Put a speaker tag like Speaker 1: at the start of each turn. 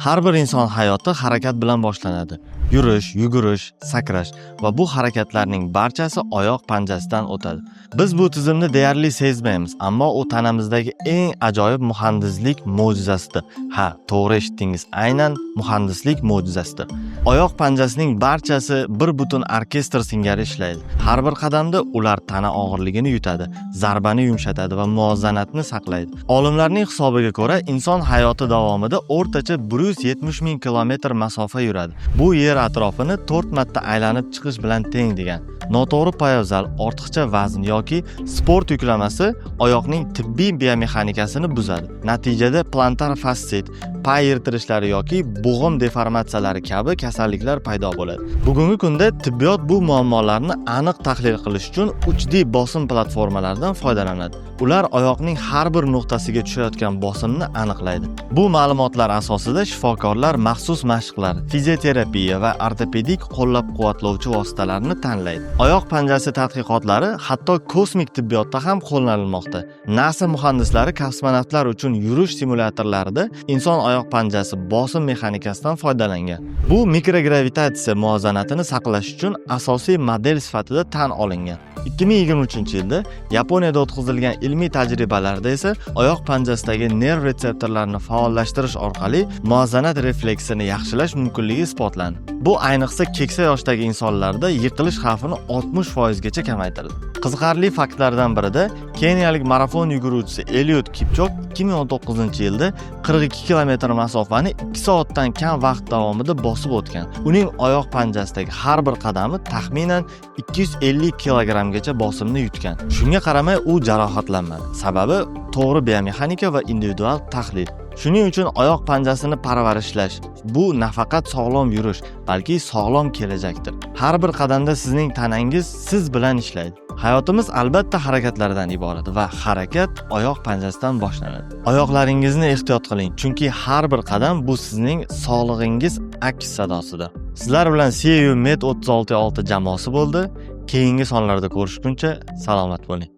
Speaker 1: Har bir inson hayoti harakat bilan boshlanadi. Yurish, yugurish, sakrash va bu harakatlarning barchasi oyoq panjasidan o'tadi. Biz bu tizimni deyarli sezmaymiz, ammo u tanamizdagi eng ajoyib muhandislik mo'jizasidir. Ha, to'g'ri eshitdingiz, aynan muhandislik mo'jizasidir. Oyoq panjasining barchasi bir butun orkestr singari ishlaydi. Har bir qadamda ular tana og'irligini yutadi, zarbani yumshatadi va muvozanatni saqlaydi. Olimlarning hisobiga ko'ra, inson hayoti davomida o'rtacha 170 ming kilometr masofa yuradi. Bu yer atrofini 4 marta aylanib chiqish bilan teng degan. Noto'g'ri poyabzal, ortiqcha vazn yoki sport yuklamasi oyoqning tibbiy biomexanikasini buzadi. Natijada plantar fassit, pay yirtilishlari yoki bo'g'im deformatsiyalari kabi kasalliklar paydo bo'ladi. Bugungi kunda tibbiyot bu muammolarni aniq tahlil qilish uchun 3D bosim platformalaridan foydalanadi. Ular oyoqning har bir nuqtasiga tushayotgan bosimni aniqlaydi. Bu ma'lumotlar asosida shifokorlar maxsus mashqlar, fizioterapiya va ortopedik qo'llab-quvvatlovchi vositalarni tanlaydi. Oyoq panjasi tadqiqotlari hatto kosmik tibbiyotda ham qo'llanilmoqda. NASA muhandislari kosmonavtlar uchun yurish simulyatorlarida inson oyoq panjasi bosim mexanikasidan foydalangan. Bu mikrogravitatsiya muvozanatini saqlash uchun asosiy model sifatida tan olingan. 2023-yilda Yaponiyada o'tkazilgan ilmiy tajribalarda esa oyoq panjasidagi nerv retseptorlarini faollashtirish orqali muvozanat refleksini yaxshilash mumkinligi isbotlandi. Bu ayniqsa keksa yoshdagi insonlarda yiqilish xavfini 60% gacha kamaytirdi. Qiziqarli faktlardan birida keniyalik marafon yuguruvchisi Eliud Kipchoge 2019-yilda 42 kilometr masofani 2 soatdan kam vaqt davomida bosib o'tgan. Uning oyoq panjasidagi har bir qadami taxminan 250 kilogramgacha bosimni yutgan. Shunga qaramay u jarohatlanmadi. Sababi to'g'ri biomexanika va individual tahlil. Shuning uchun oyoq panjasini parvarishlash bu nafaqat sog'lom yurish, balki sog'lom kelajakdir. Har bir qadamda sizning tanangiz siz bilan ishlaydi. Hayotimiz albatta harakatlardan iborat va harakat oyoq panjasidan boshlanadi. Oyoqlaringizni ehtiyot qiling, chunki har bir qadam bu sizning sog'lig'ingiz aks sadosidir. Sizlar bilan CU Med 36 jamoasi bo'ldi. Keyingi sonlarda ko'rishguncha salomat bo'ling.